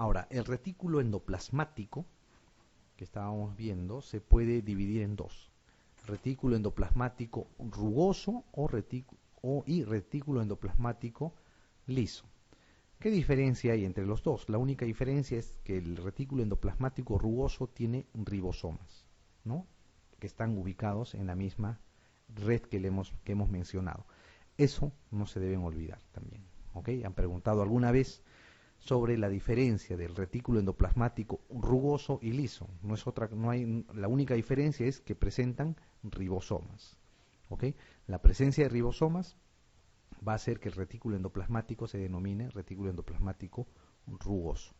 Ahora, el retículo endoplasmático que estábamos viendo se puede dividir en dos: retículo endoplasmático rugoso y retículo endoplasmático liso. ¿Qué diferencia hay entre los dos? La única diferencia es que el retículo endoplasmático rugoso tiene ribosomas, ¿no?, que están ubicados en la misma red que hemos mencionado. Eso no se deben olvidar también, ¿ok? Han preguntado alguna vez sobre la diferencia del retículo endoplasmático rugoso y liso. La única diferencia es que presentan ribosomas, ¿ok? La presencia de ribosomas va a hacer que el retículo endoplasmático se denomine retículo endoplasmático rugoso,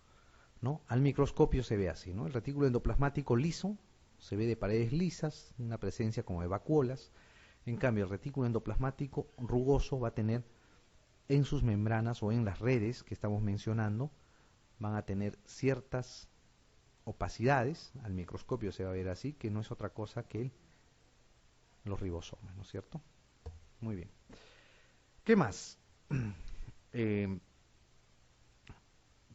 ¿no? Al microscopio se ve así, ¿no? El retículo endoplasmático liso se ve de paredes lisas, una presencia como de vacuolas. En cambio, el retículo endoplasmático rugoso va a tener en sus membranas o en las redes que estamos mencionando, van a tener ciertas opacidades. Al microscopio se va a ver así, que no es otra cosa que los ribosomas, ¿no es cierto? Muy bien. ¿Qué más?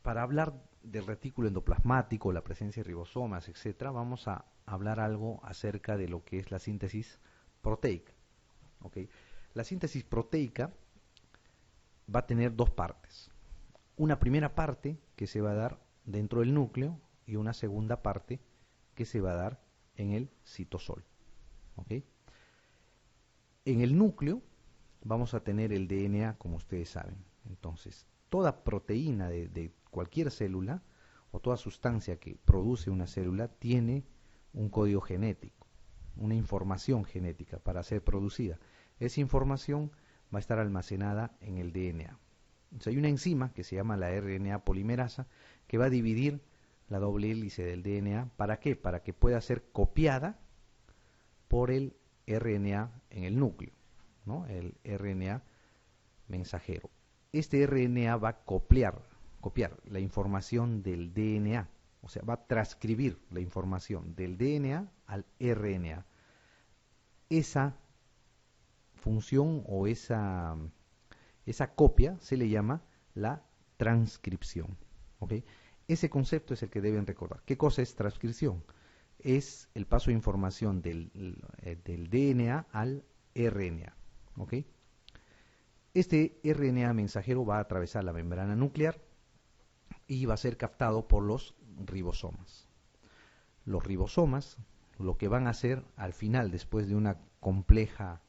Para hablar del retículo endoplasmático, la presencia de ribosomas, etcétera, vamos a hablar algo acerca de lo que es la síntesis proteica. ¿Okay? La síntesis proteica va a tener dos partes. Una primera parte que se va a dar dentro del núcleo y una segunda parte que se va a dar en el citosol. ¿Okay? En el núcleo vamos a tener el DNA, como ustedes saben. Entonces, toda proteína de cualquier célula o toda sustancia que produce una célula tiene un código genético, una información genética para ser producida. Esa información va a estar almacenada en el DNA. Entonces, hay una enzima que se llama la RNA polimerasa que va a dividir la doble hélice del DNA. ¿Para qué? Para que pueda ser copiada por el RNA en el núcleo, ¿no? El RNA mensajero. Este RNA va a copiar la información del DNA, o sea, va a transcribir la información del DNA al RNA. Esa función o esa copia se le llama la transcripción. ¿Okay? Ese concepto es el que deben recordar. ¿Qué cosa es transcripción? Es el paso de información del DNA al RNA. ¿Okay? Este RNA mensajero va a atravesar la membrana nuclear y va a ser captado por los ribosomas. Los ribosomas lo que van a hacer al final, después de una compleja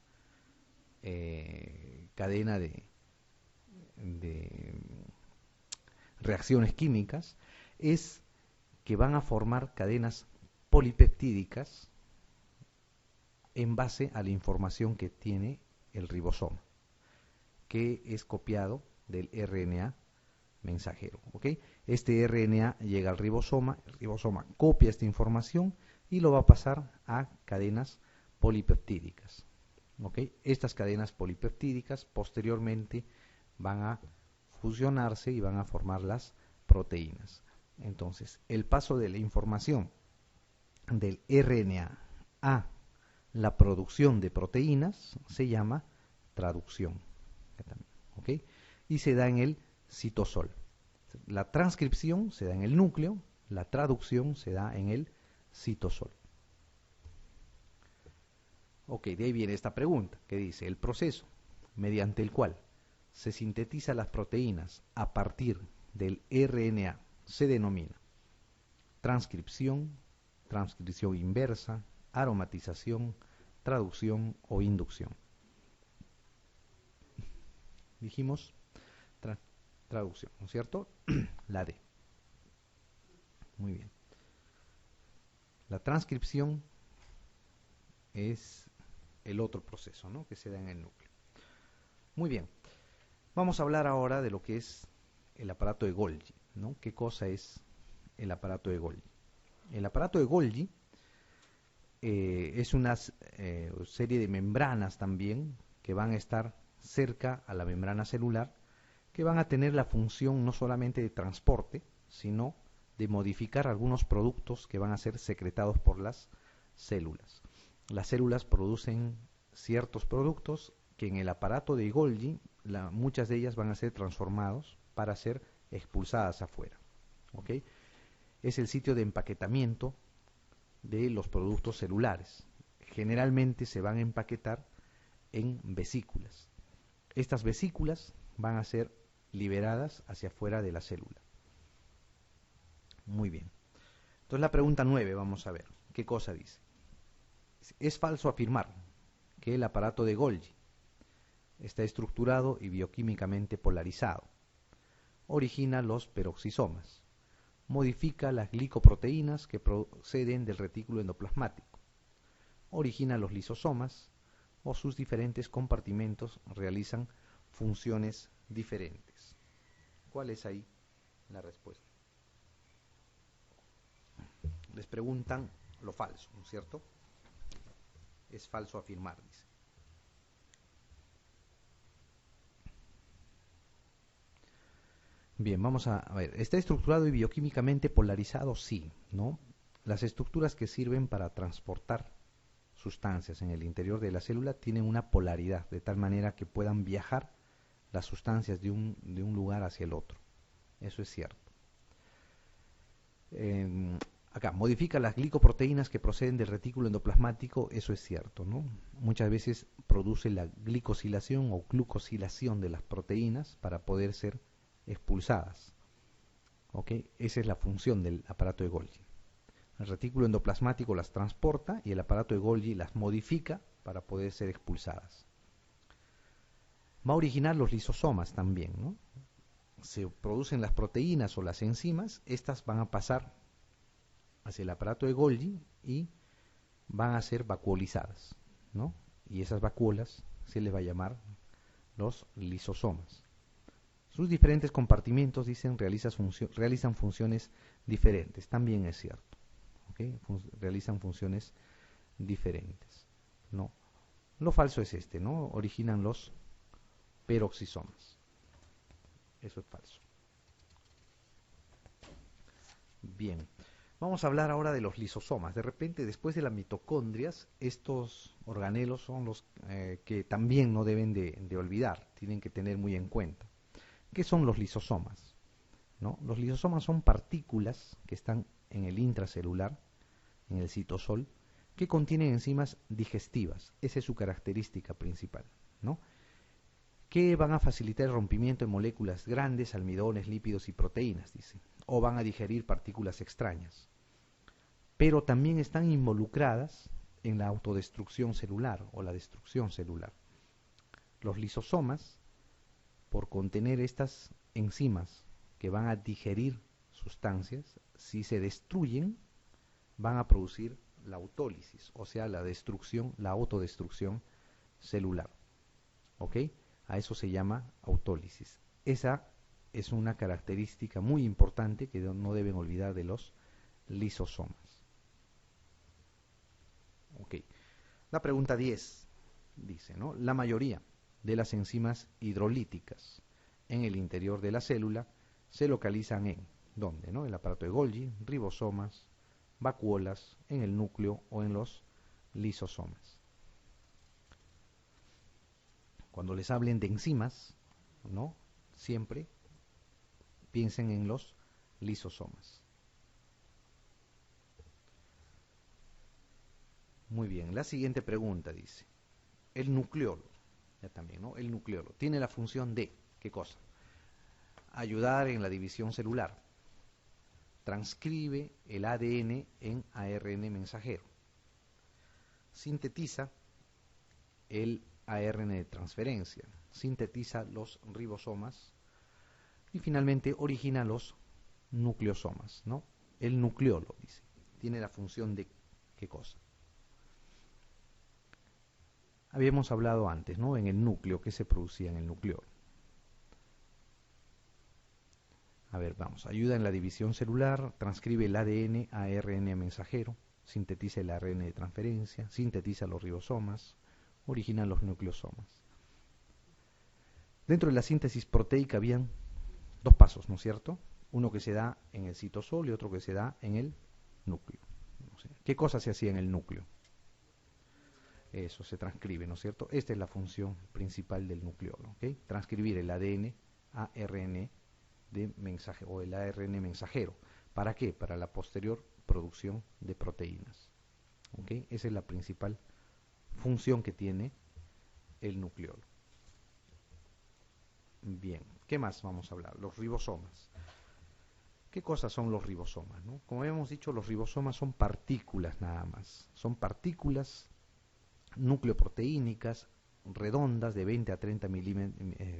cadena de reacciones químicas, es que van a formar cadenas polipeptídicas en base a la información que tiene el ribosoma, que es copiado del RNA mensajero. ¿Okay? Este RNA llega al ribosoma, el ribosoma copia esta información y lo va a pasar a cadenas polipeptídicas. ¿Okay? Estas cadenas polipeptídicas posteriormente van a fusionarse y van a formar las proteínas. Entonces, el paso de la información del RNA a la producción de proteínas se llama traducción. ¿Okay? Y se da en el citosol. La transcripción se da en el núcleo, la traducción se da en el citosol. Ok, de ahí viene esta pregunta que dice: el proceso mediante el cual se sintetizan las proteínas a partir del RNA se denomina transcripción, transcripción inversa, aromatización, traducción o inducción. Dijimos traducción, ¿no es cierto? La D. Muy bien. La transcripción es el otro proceso, ¿no?, que se da en el núcleo. Muy bien. Vamos a hablar ahora de lo que es el aparato de Golgi, ¿no? ¿Qué cosa es el aparato de Golgi? El aparato de Golgi es una serie de membranas también que van a estar cerca a la membrana celular, que van a tener la función no solamente de transporte, sino de modificar algunos productos que van a ser secretados por las células. Las células producen ciertos productos que en el aparato de Golgi, muchas de ellas van a ser transformados para ser expulsadas afuera. ¿ok? Es el sitio de empaquetamiento de los productos celulares. Generalmente se van a empaquetar en vesículas. Estas vesículas van a ser liberadas hacia afuera de la célula. Muy bien. Entonces la pregunta 9, vamos a ver. ¿Qué cosa dice? Es falso afirmar que el aparato de Golgi está estructurado y bioquímicamente polarizado. Origina los peroxisomas. Modifica las glicoproteínas que proceden del retículo endoplasmático. Origina los lisosomas o sus diferentes compartimentos realizan funciones diferentes. ¿Cuál es ahí la respuesta? Les preguntan lo falso, ¿no es cierto? Es falso afirmar, dice. Bien, vamos a ver. ¿Está estructurado y bioquímicamente polarizado? Sí, ¿no? Las estructuras que sirven para transportar sustancias en el interior de la célula tienen una polaridad, de tal manera que puedan viajar las sustancias de un lugar hacia el otro. Eso es cierto. Acá, modifica las glicoproteínas que proceden del retículo endoplasmático, eso es cierto, ¿no? Muchas veces produce la glicosilación o glucosilación de las proteínas para poder ser expulsadas. ¿Ok? Esa es la función del aparato de Golgi. El retículo endoplasmático las transporta y el aparato de Golgi las modifica para poder ser expulsadas. Va a originar los lisosomas también, ¿no? Se producen las proteínas o las enzimas, estas van a pasar hacia el aparato de Golgi y van a ser vacuolizadas, ¿no? Y esas vacuolas se les va a llamar los lisosomas. Sus diferentes compartimentos, dicen, realizan funciones diferentes. También es cierto. ¿Okay? Realizan funciones diferentes, ¿no? Lo falso es este, ¿no? Originan los peroxisomas. Eso es falso. Bien. Vamos a hablar ahora de los lisosomas. De repente, después de las mitocondrias, estos organelos son los que también no deben de olvidar, tienen que tener muy en cuenta. ¿Qué son los lisosomas? ¿No? Los lisosomas son partículas que están en el intracelular, en el citosol, que contienen enzimas digestivas. Esa es su característica principal, ¿no? Que van a facilitar el rompimiento de moléculas grandes, almidones, lípidos y proteínas, dice, o van a digerir partículas extrañas. Pero también están involucradas en la autodestrucción celular o la destrucción celular. Los lisosomas, por contener estas enzimas que van a digerir sustancias, si se destruyen, van a producir la autólisis, o sea, la destrucción, la autodestrucción celular. ¿Ok? A eso se llama autólisis. Esa es una característica muy importante que no deben olvidar de los lisosomas. ¿Ok? La pregunta 10 dice, ¿no? La mayoría de las enzimas hidrolíticas en el interior de la célula se localizan en, ¿dónde? ¿No? El aparato de Golgi, ribosomas, vacuolas, en el núcleo o en los lisosomas. Cuando les hablen de enzimas, ¿no? Siempre piensen en los lisosomas. Muy bien, la siguiente pregunta dice, el nucleolo, ya también, ¿no? El nucleolo tiene la función de, ¿qué cosa? Ayudar en la división celular. Transcribe el ADN en ARN mensajero. Sintetiza el ARN de transferencia. Sintetiza los ribosomas. Y finalmente origina los nucleosomas, ¿no? El nucleolo, dice, tiene la función de, ¿qué cosa? Habíamos hablado antes, ¿no? En el núcleo, ¿qué se producía en el núcleo? A ver, vamos. Ayuda en la división celular, transcribe el ADN a ARN mensajero, sintetiza el ARN de transferencia, sintetiza los ribosomas, origina los nucleosomas. Dentro de la síntesis proteica habían dos pasos, ¿no es cierto? Uno que se da en el citosol y otro que se da en el núcleo. ¿Qué cosa se hacía en el núcleo? Eso se transcribe, ¿no es cierto? Esta es la función principal del nucleolo, ¿ok? Transcribir el ADN a ARN de mensaje o el ARN mensajero. ¿Para qué? Para la posterior producción de proteínas. ¿Okay? Esa es la principal función que tiene el nucleolo. Bien, ¿qué más vamos a hablar? Los ribosomas. ¿Qué cosas son los ribosomas, no? Como habíamos dicho, los ribosomas son partículas nada más. Son partículas nucleoproteínicas redondas de 20 a 30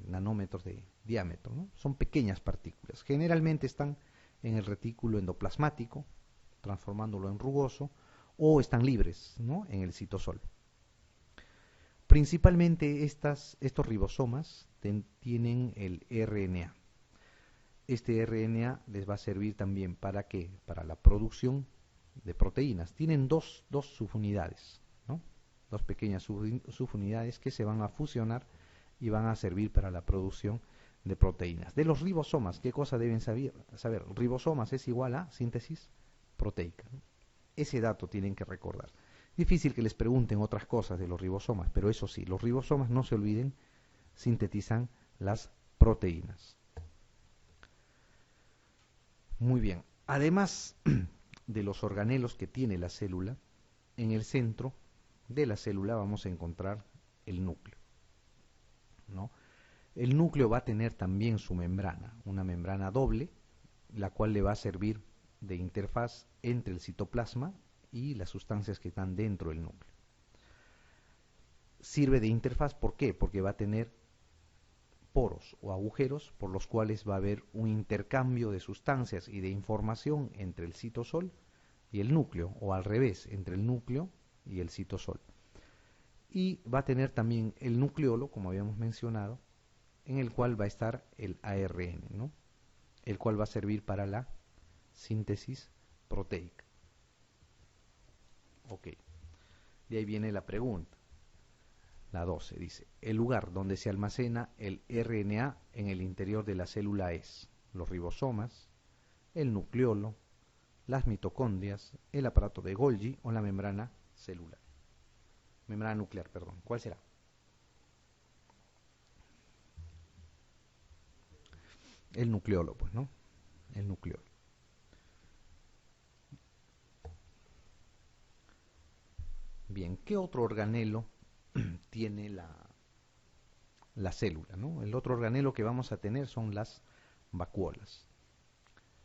nanómetros de diámetro, ¿no? Son pequeñas partículas. Generalmente están en el retículo endoplasmático, transformándolo en rugoso, o están libres, ¿no?, en el citosol. Principalmente estos ribosomas tienen el RNA. Este RNA les va a servir también ¿para qué? Para la producción de proteínas. Tienen dos subunidades, ¿no? Dos pequeñas subunidades que se van a fusionar y van a servir para la producción de proteínas. De los ribosomas, ¿qué cosa deben saber? Ribosomas es igual a síntesis proteica, ¿no? Ese dato tienen que recordar. Difícil que les pregunten otras cosas de los ribosomas, pero eso sí, los ribosomas, no se olviden, sintetizan las proteínas. Muy bien. Además de los organelos que tiene la célula, en el centro de la célula vamos a encontrar el núcleo, ¿no? El núcleo va a tener también su membrana, una membrana doble, la cual le va a servir de interfaz entre el citoplasma y las sustancias que están dentro del núcleo. Sirve de interfaz, ¿por qué? Porque va a tener poros o agujeros por los cuales va a haber un intercambio de sustancias y de información entre el citosol y el núcleo, o al revés, entre el núcleo y el citosol. Y va a tener también el nucleolo, como habíamos mencionado, en el cual va a estar el ARN, ¿no?, el cual va a servir para la síntesis proteica. Ok, de ahí viene la pregunta. La 12 dice, el lugar donde se almacena el RNA en el interior de la célula es los ribosomas, el nucleolo, las mitocondrias, el aparato de Golgi o la membrana celular. Membrana nuclear, perdón. ¿Cuál será? El nucleolo, pues, ¿no? El nucleolo. Bien, ¿qué otro organelo tiene la célula, ¿no? El otro organelo que vamos a tener son las vacuolas.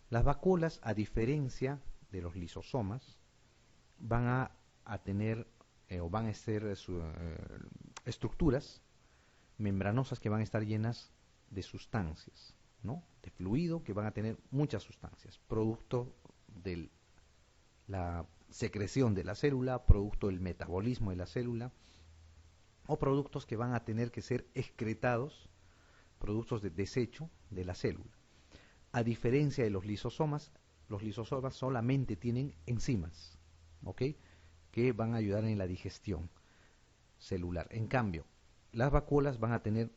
Las vacuolas, a diferencia de los lisosomas, van a tener o van a ser estructuras membranosas que van a estar llenas de sustancias, ¿no?, de fluido, que van a tener muchas sustancias, producto de la secreción de la célula, producto del metabolismo de la célula, o productos que van a tener que ser excretados, productos de desecho de la célula. A diferencia de los lisosomas solamente tienen enzimas, ¿ok?, que van a ayudar en la digestión celular. En cambio, las vacuolas van a tener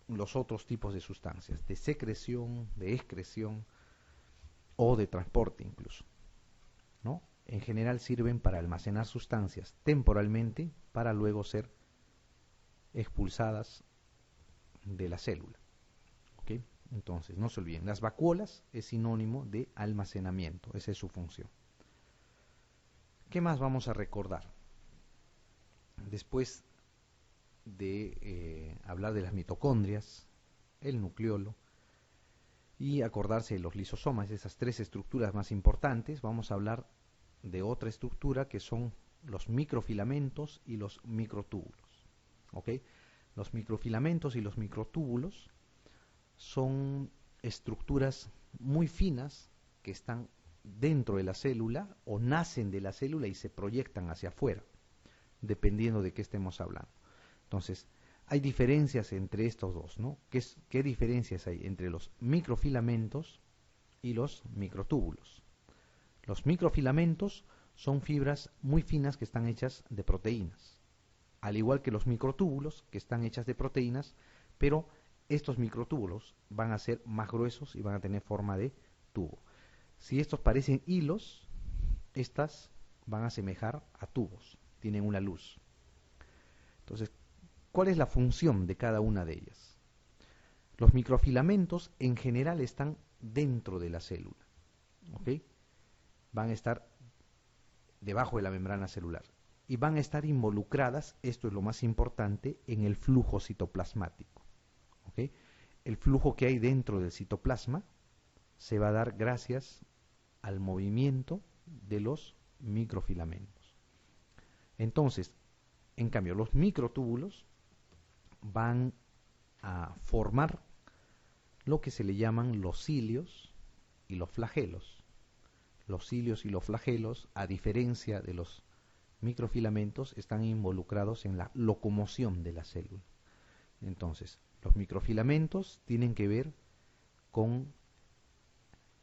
los otros tipos de sustancias, de secreción, de excreción o de transporte incluso, ¿no? En general sirven para almacenar sustancias temporalmente para luego ser expulsadas de la célula. ¿Okay? Entonces, no se olviden, las vacuolas es sinónimo de almacenamiento, esa es su función. ¿Qué más vamos a recordar? Después de hablar de las mitocondrias, el nucleolo, y acordarse de los lisosomas, esas tres estructuras más importantes, vamos a hablar de otra estructura que son los microfilamentos y los microtúbulos. ¿Ok? Los microfilamentos y los microtúbulos son estructuras muy finas que están dentro de la célula o nacen de la célula y se proyectan hacia afuera, dependiendo de qué estemos hablando. Entonces, hay diferencias entre estos dos, ¿no? ¿Qué diferencias hay entre los microfilamentos y los microtúbulos? Los microfilamentos son fibras muy finas que están hechas de proteínas, al igual que los microtúbulos, que están hechas de proteínas, pero estos microtúbulos van a ser más gruesos y van a tener forma de tubo. Si estos parecen hilos, estas van a asemejar a tubos, tienen una luz. Entonces, ¿cuál es la función de cada una de ellas? Los microfilamentos en general están dentro de la célula, ¿ok? Van a estar debajo de la membrana celular y van a estar involucradas, esto es lo más importante, en el flujo citoplasmático, ¿ok? El flujo que hay dentro del citoplasma se va a dar gracias al movimiento de los microfilamentos. Entonces, en cambio, los microtúbulos van a formar lo que se le llaman los cilios y los flagelos. Los cilios y los flagelos, a diferencia de los microfilamentos, están involucrados en la locomoción de la célula. Entonces, los microfilamentos tienen que ver con,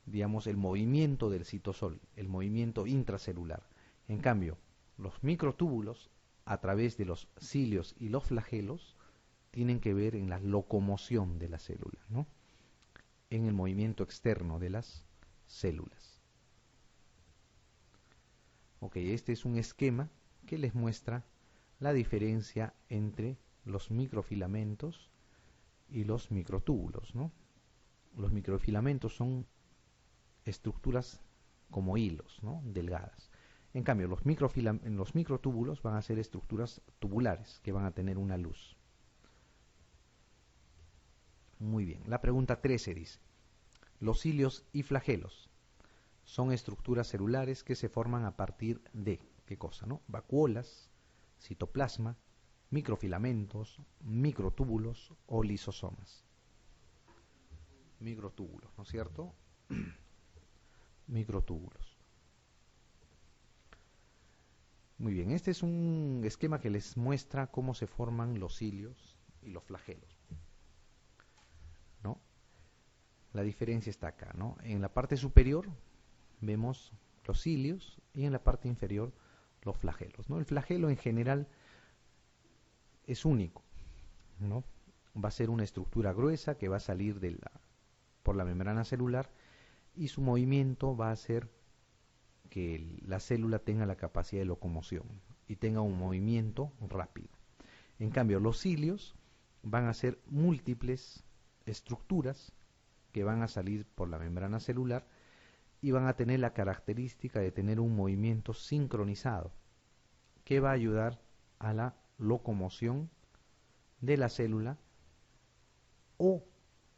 digamos, el movimiento del citosol, el movimiento intracelular. En cambio, los microtúbulos, a través de los cilios y los flagelos, tienen que ver en la locomoción de la célula, ¿no? En el movimiento externo de las células. Ok, este es un esquema que les muestra la diferencia entre los microfilamentos y los microtúbulos, ¿no? Los microfilamentos son estructuras como hilos, ¿no? Delgadas. En cambio, los microtúbulos van a ser estructuras tubulares que van a tener una luz. Muy bien. La pregunta 13 dice: los cilios y flagelos son estructuras celulares que se forman a partir de, ¿qué cosa, no? Vacuolas, citoplasma, microfilamentos, microtúbulos o lisosomas. Microtúbulos, ¿no es cierto? Microtúbulos. Muy bien, este es un esquema que les muestra cómo se forman los cilios y los flagelos, ¿no? La diferencia está acá, ¿no? En la parte superior vemos los cilios y en la parte inferior los flagelos, ¿no? El flagelo en general es único, ¿no? Va a ser una estructura gruesa que va a salir por la membrana celular y su movimiento va a hacer que la célula tenga la capacidad de locomoción y tenga un movimiento rápido. En cambio, los cilios van a ser múltiples estructuras que van a salir por la membrana celular y van a tener la característica de tener un movimiento sincronizado que va a ayudar a la locomoción de la célula, o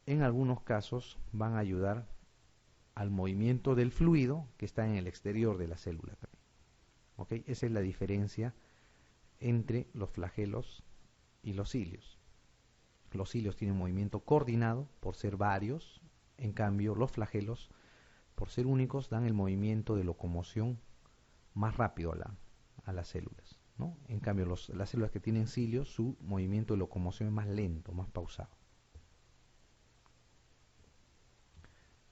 en algunos casos van a ayudar al movimiento del fluido que está en el exterior de la célula también. ¿Okay? Esa es la diferencia entre los flagelos y los cilios. Los cilios tienen movimiento coordinado por ser varios, en cambio los flagelos, por ser únicos, dan el movimiento de locomoción más rápido a las células, ¿no? En cambio las células que tienen cilios, su movimiento de locomoción es más lento, más pausado.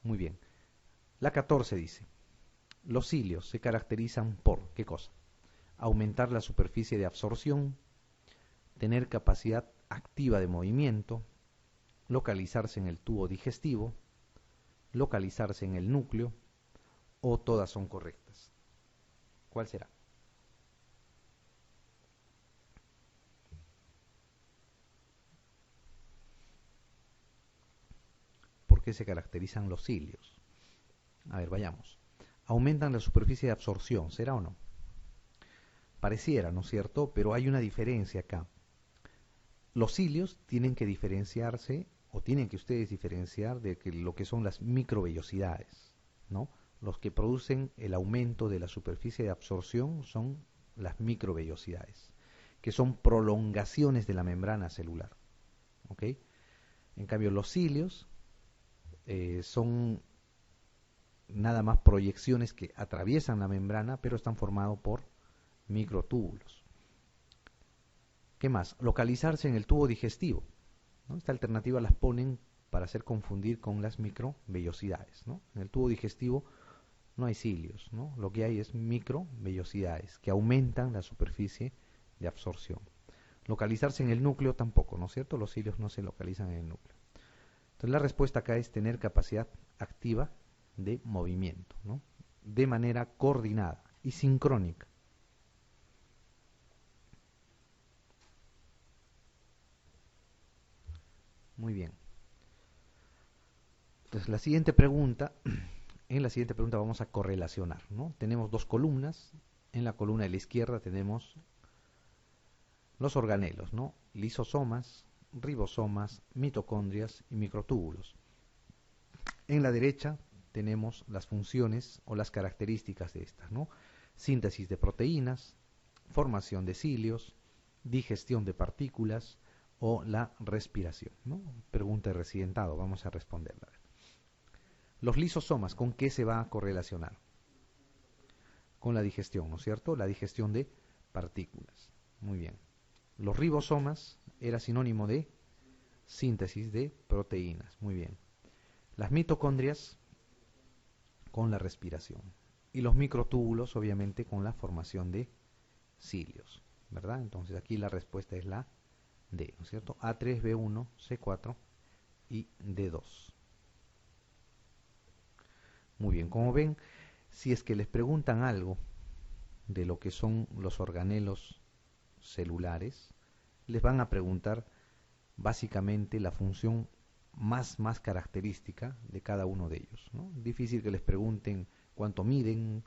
Muy bien. La 14 dice: los cilios se caracterizan por, ¿qué cosa? Aumentar la superficie de absorción, tener capacidad activa de movimiento, localizarse en el tubo digestivo, localizarse en el núcleo, o todas son correctas. ¿Cuál será? ¿Por qué se caracterizan los cilios? A ver, vayamos. Aumentan la superficie de absorción, ¿será o no? Pareciera, ¿no es cierto? Pero hay una diferencia acá. Los cilios tienen que diferenciarse, o tienen que ustedes diferenciar de lo que son las microvellosidades, ¿no? Los que producen el aumento de la superficie de absorción son las microvellosidades, que son prolongaciones de la membrana celular, ¿ok? En cambio, los cilios son nada más proyecciones que atraviesan la membrana, pero están formados por microtúbulos. ¿Qué más? Localizarse en el tubo digestivo, ¿no? Esta alternativa las ponen para hacer confundir con las microvellosidades, ¿no? En el tubo digestivo no hay cilios, ¿no? Lo que hay es microvellosidades que aumentan la superficie de absorción. Localizarse en el núcleo tampoco, ¿no es cierto? Los cilios no se localizan en el núcleo. Entonces la respuesta acá es tener capacidad activa de movimiento, ¿no? De manera coordinada y sincrónica. Muy bien. Entonces, en la siguiente pregunta vamos a correlacionar, ¿no? Tenemos dos columnas. En la columna de la izquierda tenemos los organelos, ¿no? Lisosomas, ribosomas, mitocondrias y microtúbulos. En la derecha tenemos las funciones o las características de estas, ¿no? Síntesis de proteínas, formación de cilios, digestión de partículas o la respiración, ¿no? Pregunta de residentado, vamos a responderla. Los lisosomas, ¿con qué se va a correlacionar? Con la digestión, ¿no es cierto? La digestión de partículas. Muy bien. Los ribosomas era sinónimo de síntesis de proteínas. Muy bien. Las mitocondrias con la respiración. Y los microtúbulos, obviamente, con la formación de cilios, ¿verdad? Entonces aquí la respuesta es la D, ¿no es cierto? A3, B1, C4 y D2. Muy bien, como ven, si es que les preguntan algo de lo que son los organelos celulares, les van a preguntar básicamente la función más característica de cada uno de ellos, ¿no? Difícil que les pregunten cuánto miden,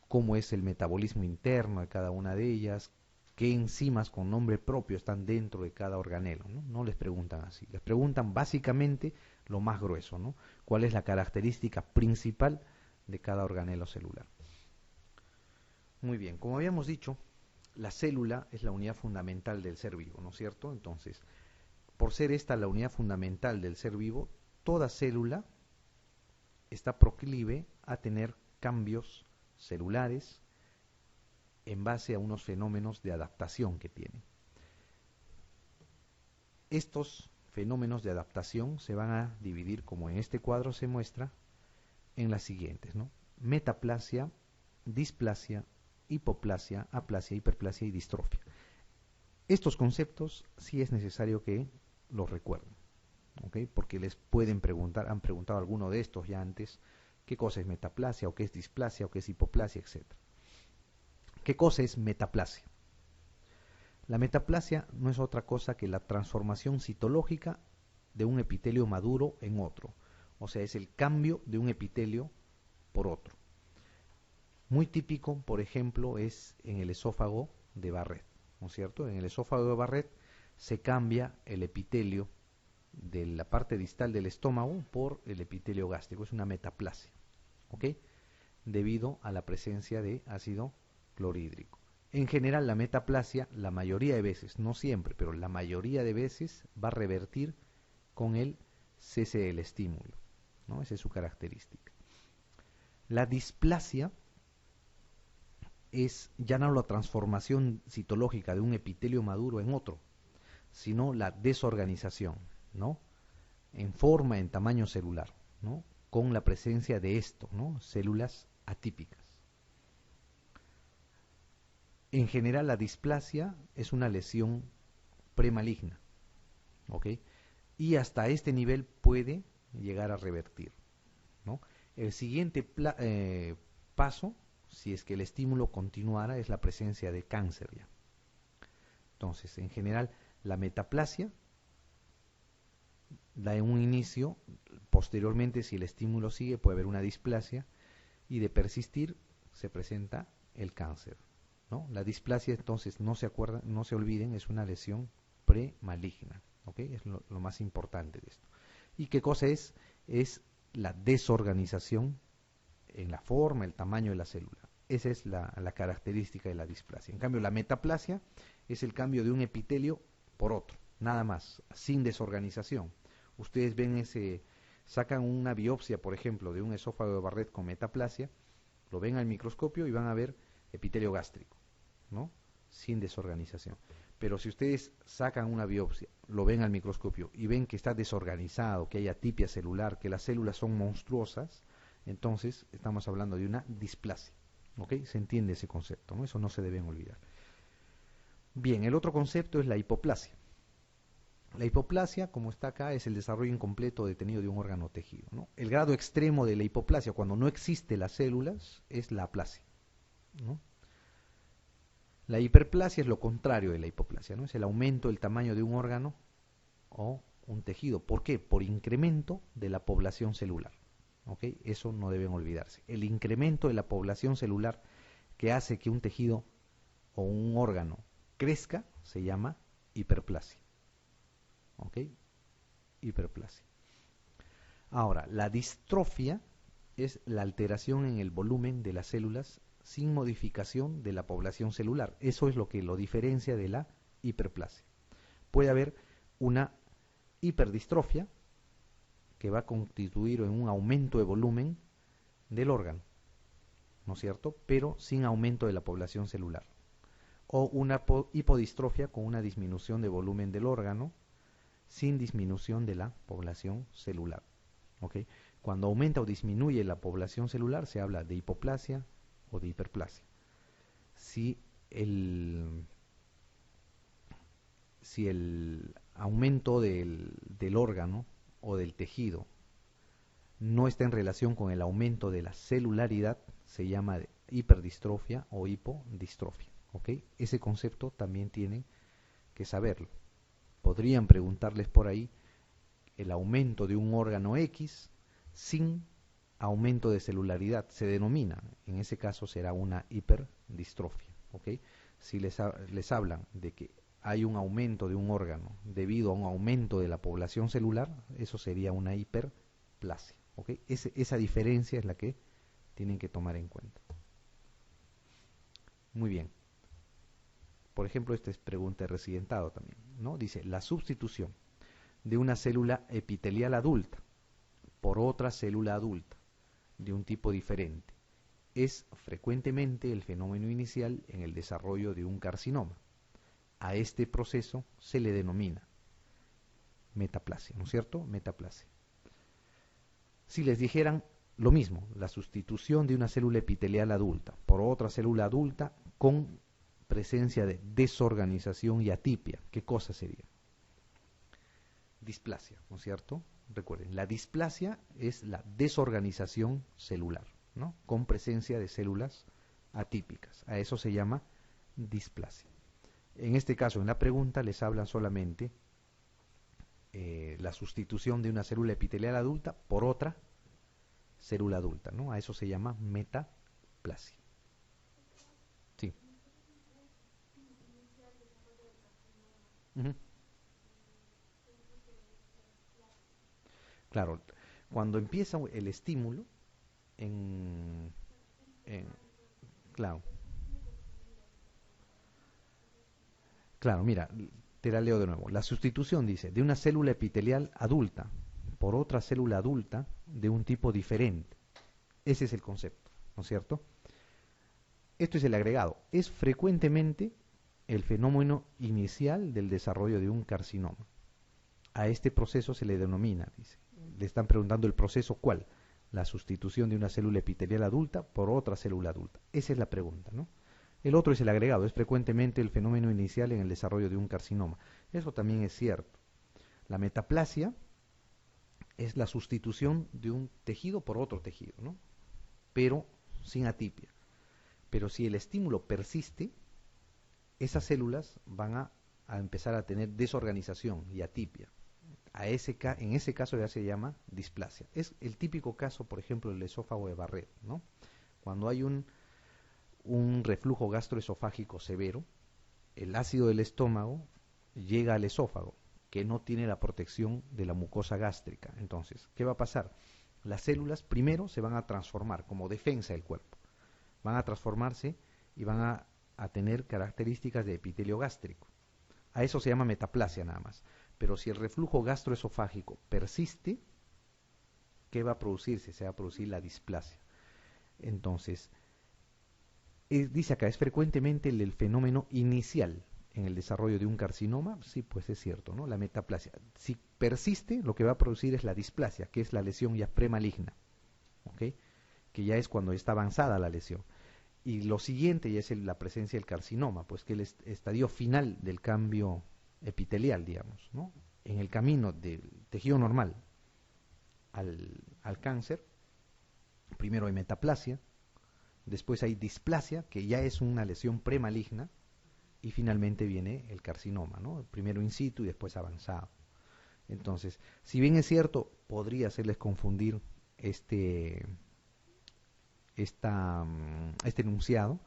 cómo es el metabolismo interno de cada una de ellas, qué enzimas con nombre propio están dentro de cada organelo, ¿no? No les preguntan así, les preguntan básicamente lo más grueso, ¿no? ¿Cuál es la característica principal de cada organelo celular? Muy bien, como habíamos dicho, la célula es la unidad fundamental del ser vivo, ¿no es cierto? Entonces, por ser esta la unidad fundamental del ser vivo, toda célula está proclive a tener cambios celulares en base a unos fenómenos de adaptación que tiene. Estos fenómenos de adaptación se van a dividir, como en este cuadro se muestra, en las siguientes, ¿no? Metaplasia, displasia, hipoplasia, aplasia, hiperplasia y distrofia. Estos conceptos sí es necesario que los recuerden, ¿okay? Porque les pueden preguntar, han preguntado alguno de estos ya antes, qué cosa es metaplasia, o qué es displasia, o qué es hipoplasia, etc. ¿Qué cosa es metaplasia? La metaplasia no es otra cosa que la transformación citológica de un epitelio maduro en otro. O sea, es el cambio de un epitelio por otro. Muy típico, por ejemplo, es en el esófago de Barrett, ¿no es cierto? En el esófago de Barrett se cambia el epitelio de la parte distal del estómago por el epitelio gástrico. Es una metaplasia, ¿ok? Debido a la presencia de ácido clorhídrico. En general, la metaplasia, la mayoría de veces, no siempre, pero la mayoría de veces va a revertir con el cese del estímulo, ¿no? Esa es su característica. La displasia es ya no la transformación citológica de un epitelio maduro en otro, sino la desorganización, ¿no? En forma, en tamaño celular, ¿no? Con la presencia de esto, ¿no? Células atípicas. En general, la displasia es una lesión premaligna, ¿ok? Y hasta este nivel puede llegar a revertir, ¿no? El siguiente paso, si es que el estímulo continuara, es la presencia de cáncer ya. Entonces, en general, la metaplasia da un inicio, posteriormente, si el estímulo sigue, puede haber una displasia, y de persistir se presenta el cáncer, ¿no? La displasia, entonces, no se olviden, es una lesión premaligna, ¿ok? Es lo más importante de esto. ¿Y qué cosa es? Es la desorganización en la forma, el tamaño de la célula. Esa es la característica de la displasia. En cambio, la metaplasia es el cambio de un epitelio por otro, nada más, sin desorganización. Ustedes ven sacan una biopsia, por ejemplo, de un esófago de Barrett con metaplasia, lo ven al microscopio y van a ver epitelio gástrico, ¿no? Sin desorganización. Pero si ustedes sacan una biopsia, lo ven al microscopio y ven que está desorganizado, que hay atipia celular, que las células son monstruosas, entonces estamos hablando de una displasia, ¿ok? Se entiende ese concepto, ¿no? Eso no se deben olvidar. Bien, el otro concepto es la hipoplasia. La hipoplasia, como está acá, es el desarrollo incompleto detenido de un órgano o tejido, ¿no? El grado extremo de la hipoplasia, cuando no existe las células, es la aplasia, ¿no? La hiperplasia es lo contrario de la hipoplasia, ¿no? Es el aumento del tamaño de un órgano o un tejido. ¿Por qué? Por incremento de la población celular. ¿Ok? Eso no deben olvidarse. El incremento de la población celular que hace que un tejido o un órgano crezca se llama hiperplasia. ¿Ok? Hiperplasia. Ahora, la distrofia es la alteración en el volumen de las células sin modificación de la población celular. Eso es lo que lo diferencia de la hiperplasia. Puede haber una hiperdistrofia que va a constituir en un aumento de volumen del órgano, ¿no es cierto? Pero sin aumento de la población celular. O una hipodistrofia con una disminución de volumen del órgano sin disminución de la población celular. ¿Okay? Cuando aumenta o disminuye la población celular se habla de hipoplasia o de hiperplasia. Si el aumento del órgano o del tejido no está en relación con el aumento de la celularidad, se llama hiperdistrofia o hipodistrofia. ¿Okay? Ese concepto también tienen que saberlo. Podrían preguntarles por ahí el aumento de un órgano X sin aumento de celularidad, se denomina, en ese caso será una hiperdistrofia. ¿Okay? Si les hablan de que hay un aumento de un órgano debido a un aumento de la población celular, eso sería una hiperplasia. ¿Okay? Esa diferencia es la que tienen que tomar en cuenta. Muy bien. Por ejemplo, esta es pregunta de residentado también, ¿no? Dice, la sustitución de una célula epitelial adulta por otra célula adulta de un tipo diferente es frecuentemente el fenómeno inicial en el desarrollo de un carcinoma. A este proceso se le denomina metaplasia, ¿no es cierto? Metaplasia. Si les dijeran lo mismo, la sustitución de una célula epitelial adulta por otra célula adulta con presencia de desorganización y atipia, ¿qué cosa sería? Displasia, ¿no es cierto? Recuerden, la displasia es la desorganización celular, ¿no? Con presencia de células atípicas. A eso se llama displasia. En este caso, en la pregunta, les hablan solamente la sustitución de una célula epitelial adulta por otra célula adulta, ¿no? A eso se llama metaplasia. Sí. Uh-huh. Claro, cuando empieza el estímulo, en, en- claro, claro, mira, te la leo de nuevo. La sustitución, dice, de una célula epitelial adulta por otra célula adulta de un tipo diferente. Ese es el concepto, ¿no es cierto? Esto es el agregado. Es frecuentemente el fenómeno inicial del desarrollo de un carcinoma. A este proceso se le denomina, dice. Le están preguntando el proceso ¿cuál? La sustitución de una célula epitelial adulta por otra célula adulta. Esa es la pregunta, ¿no? El otro es el agregado, es frecuentemente el fenómeno inicial en el desarrollo de un carcinoma. Eso también es cierto. La metaplasia es la sustitución de un tejido por otro tejido, ¿no? Pero sin atipia. Pero si el estímulo persiste, esas células van a empezar a tener desorganización y atipia. En ese caso ya se llama displasia. Es el típico caso, por ejemplo, del esófago de Barrett, ¿no? Cuando hay un reflujo gastroesofágico severo, el ácido del estómago llega al esófago, que no tiene la protección de la mucosa gástrica. Entonces, ¿qué va a pasar? Las células primero se van a transformar como defensa del cuerpo. Van a transformarse y van a tener características de epitelio gástrico. A eso se llama metaplasia nada más. Pero si el reflujo gastroesofágico persiste, ¿qué va a producirse? Se va a producir la displasia. Entonces, dice acá, es frecuentemente el fenómeno inicial en el desarrollo de un carcinoma. Sí, pues es cierto, ¿no? La metaplasia. Si persiste, lo que va a producir es la displasia, que es la lesión ya premaligna, ¿ok? Que ya es cuando está avanzada la lesión. Y lo siguiente ya es la presencia del carcinoma, pues que el estadio final del cambio epitelial, digamos, ¿no? En el camino del tejido normal al cáncer, primero hay metaplasia, después hay displasia, que ya es una lesión premaligna, y finalmente viene el carcinoma, ¿no? Primero in situ y después avanzado. Entonces, si bien es cierto, podría hacerles confundir este enunciado,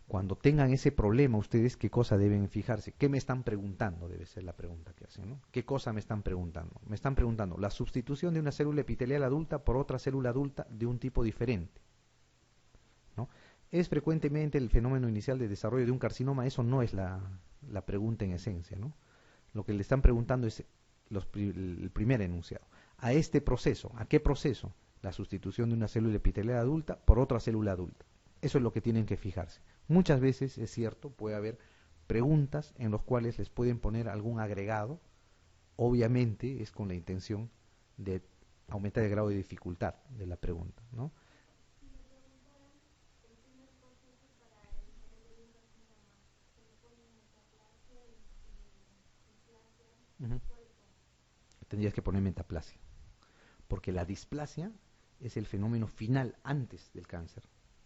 cuando tengan ese problema ustedes, ¿qué cosa deben fijarse? ¿Qué me están preguntando? Debe ser la pregunta que hacen, ¿no? ¿Qué cosa me están preguntando? Me están preguntando la sustitución de una célula epitelial adulta por otra célula adulta de un tipo diferente, ¿no? ¿Es frecuentemente el fenómeno inicial de desarrollo de un carcinoma? Eso no es la pregunta en esencia, ¿no? Lo que le están preguntando es el primer enunciado. A este proceso, ¿a qué proceso? La sustitución de una célula epitelial adulta por otra célula adulta. Eso es lo que tienen que fijarse. Muchas veces, es cierto, puede haber preguntas en las cuales les pueden poner algún agregado. Obviamente es con la intención de aumentar el grado de dificultad de la pregunta, ¿no? Ujú. Tendrías que poner metaplasia, porque la displasia es el fenómeno final antes del cáncer,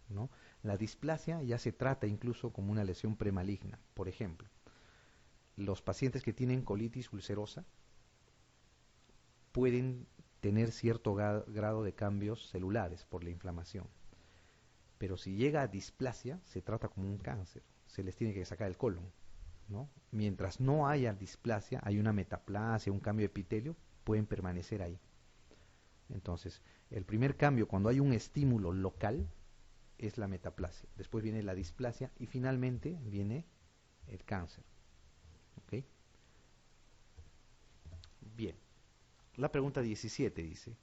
¿no? La displasia ya se trata incluso como una lesión premaligna. Por ejemplo, los pacientes que tienen colitis ulcerosa pueden tener cierto grado de cambios celulares por la inflamación, pero si llega a displasia se trata como un cáncer, se les tiene que sacar el colon, ¿no? Mientras no haya displasia, hay una metaplasia, un cambio de epitelio, pueden permanecer ahí. Entonces, el primer cambio cuando hay un estímulo local es la metaplasia, después viene la displasia y finalmente viene el cáncer. ¿Ok? Bien, la pregunta 17 dice,